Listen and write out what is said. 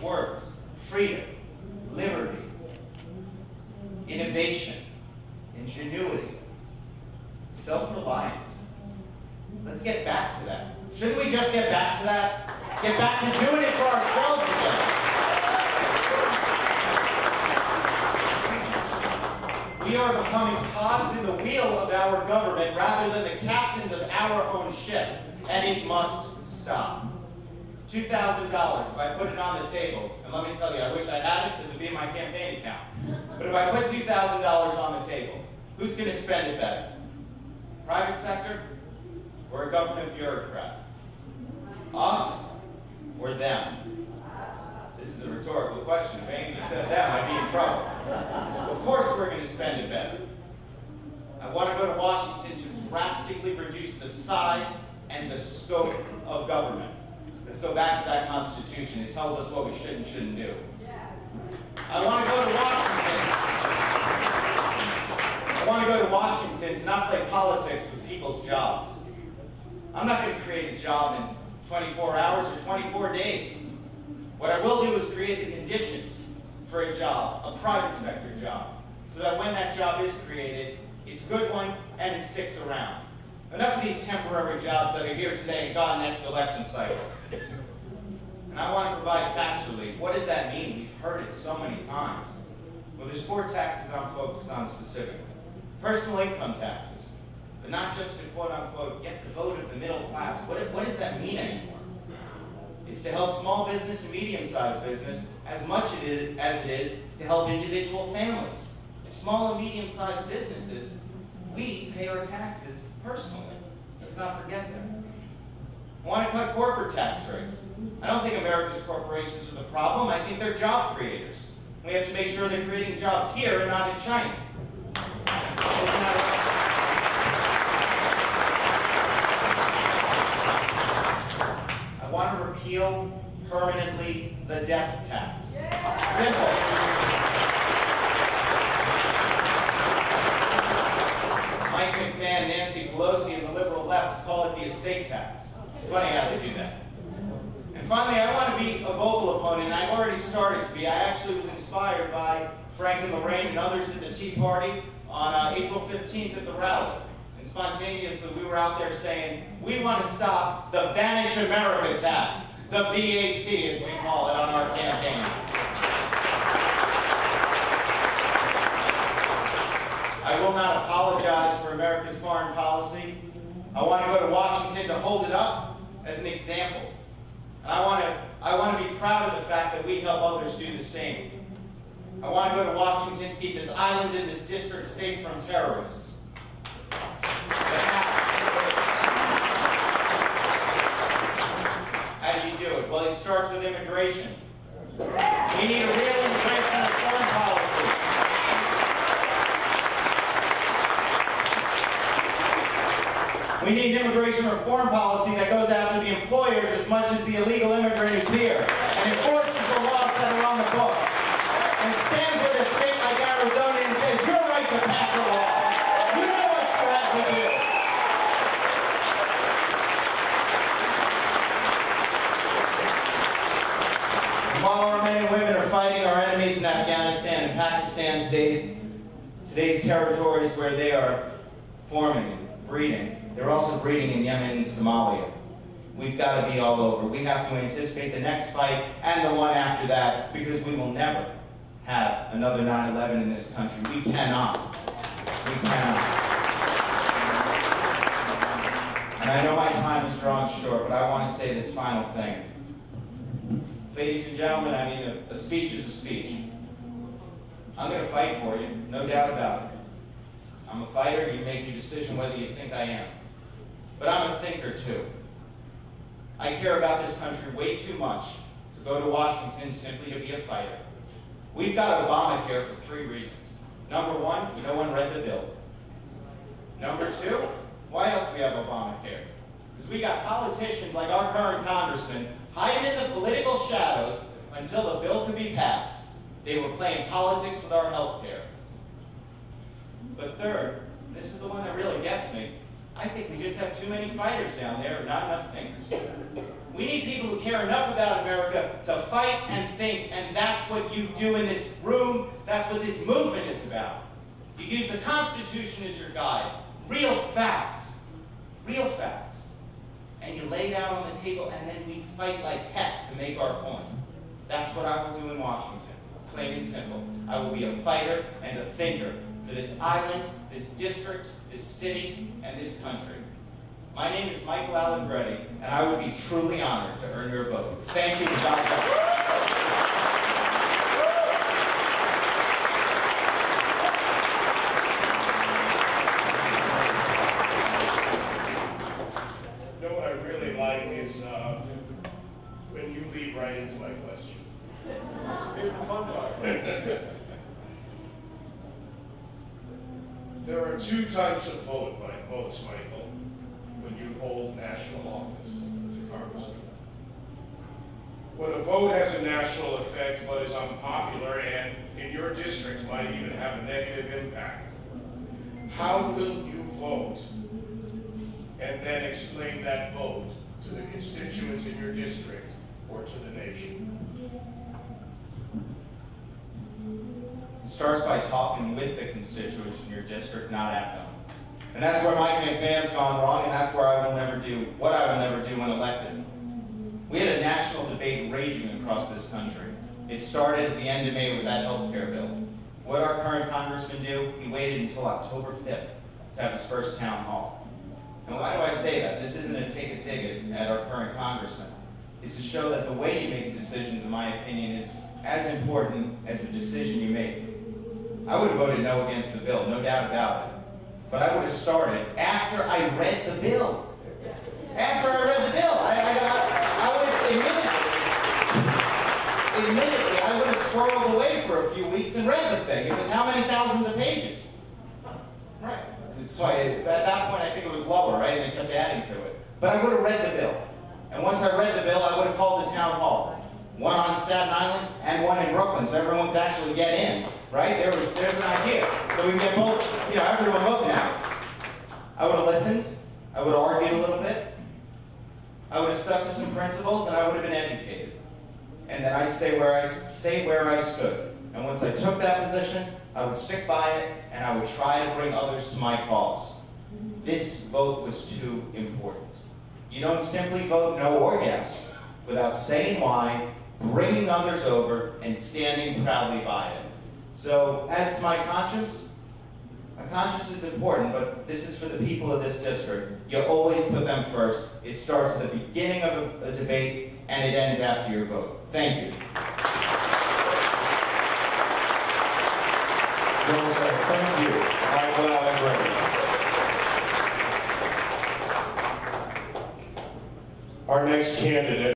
words: freedom, liberty, innovation, ingenuity, self-reliance. Let's get back to that. Shouldn't we just get back to that? Get back to doing it for ourselves again. We are becoming cogs in the wheel of our government rather than the captains of our own ship, and it must stop. $2,000, if I put it on the table, and let me tell you, I wish I had it because it would be in my campaign account. But if I put $2,000 on the table, who's going to spend it better? Private sector or a government bureaucrat? Us or them? This is a rhetorical question. If anybody said them, I'd be in trouble. Of course we're going to spend it better. I want to go to Washington to drastically reduce the size and the scope of government. Let's go back to that Constitution. It tells us what we should and shouldn't do. I want to go to Washington. I want to go to Washington to not play politics with people's jobs. I'm not going to create a job in 24 hours or 24 days. What I will do is create the conditions for a job, a private sector job, so that when that job is created, it's a good one and it sticks around. Enough of these temporary jobs that are here today and gone next election cycle. And I want to provide tax relief. What does that mean? We've heard it so many times. Well, there's 4 taxes I'm focused on specifically. Personal income taxes, but not just to quote-unquote get the vote of the middle class. What does that mean anymore? It's to help small business and medium-sized business as much as it is to help individual families. Small and medium-sized businesses, we pay our taxes personally. Let's not forget that. I want to cut corporate tax rates. I don't think America's corporations are the problem. I think they're job creators. We have to make sure they're creating jobs here and not in China. I want to repeal permanently the death tax. Simple. Mike McMahon, Nancy Pelosi, and the liberal left call it the estate tax. It's funny how they do that. And finally, I want to be a vocal opponent, and I've already started to be. I actually was inspired by Franklin Lorraine and others at the Tea Party on April 15th at the rally. And spontaneously, we were out there saying, we want to stop the Vanish America tax, the VAT as we call it on our campaign. I will not apologize for America's foreign policy. I want to go to Washington to hold it up as an example. And I want to be proud of the fact that we help others do the same. I want to go to Washington to keep this island and this district safe from terrorists. How do you do it? Well, it starts with immigration. We need a real immigration reform policy. We need an immigration reform policy that goes after the employers as much as the illegal immigrant who's here, and enforces the laws that are on the books, and stands with a state like Arizona and says, you're right to pass a law. You know what you have to do. While our men and women are fighting our enemies in Afghanistan and Pakistan, today's territories where they are forming and breeding, they're also breeding in Yemen and Somalia. We've got to be all over. We have to anticipate the next fight and the one after that, because we will never have another 9/11 in this country. We cannot. We cannot. And I know my time is drawing short, but I want to say this final thing. Ladies and gentlemen, I mean, a speech is a speech. I'm going to fight for you, no doubt about it. I'm a fighter. You make your decision whether you think I am. But I'm a thinker, too. I care about this country way too much to go to Washington simply to be a fighter. We've got Obamacare for 3 reasons. Number 1, no one read the bill. Number 2, why else do we have Obamacare? Because we got politicians like our current congressman hiding in the political shadows until the bill could be passed. They were playing politics with our health care. But third, this is the one that really gets me. I think we just have too many fighters down there and not enough thinkers. We need people who care enough about America to fight and think, and that's what you do in this room. That's what this movement is about. You use the Constitution as your guide. Real facts. Real facts. And you lay down on the table, and then we fight like heck to make our point. That's what I will do in Washington. Plain and simple. I will be a fighter and a thinker for this island, this district, this city, and this country. My name is Michael Allegretti, and I would be truly honored to earn your vote. Thank you, and God bless. You know what I really like is when you lead right into my question. Here's the fun part. There are two types of votes, Michael, when you hold national office as a congressman. When a vote has a national effect but is unpopular and in your district might even have a negative impact, how will you vote and then explain that vote to the constituents in your district or to the nation? It starts by talking with the constituents in your district, not at them. And that's where Mike McMahon's gone wrong, and that's where I will never do what I will never do when elected. We had a national debate raging across this country. It started at the end of May with that health care bill. What our current congressman do? He waited until October 5th to have his first town hall. And why do I say that? This isn't to take a dig at our current congressman. It's to show that the way you make decisions, in my opinion, is as important as the decision you make. I would have voted no against the bill, no doubt about it. But I would have started after I read the bill. After I read the bill, I would have admittedly, I would have squirreled away for a few weeks and read the thing. It was how many thousands of pages? Right. So at that point, I think it was lower, right? They kept adding to it. But I would have read the bill. And once I read the bill, I would have called the town hall. One on Staten Island and one in Brooklyn, so everyone could actually get in, right? There's an idea. So we can get both, everyone voting out. I would have listened. I would have argued a little bit. I would have stuck to some principles, and I would have been educated. And then I'd stay where I stood. And once I took that position, I would stick by it, and I would try to bring others to my cause. This vote was too important. You don't simply vote no or yes without saying why, bringing others over, and standing proudly by it. So, as to my conscience is important, but this is for the people of this district. You always put them first. It starts at the beginning of a debate, and it ends after your vote. Thank you. Well said. Thank you. Michael Allegretti. Our next candidate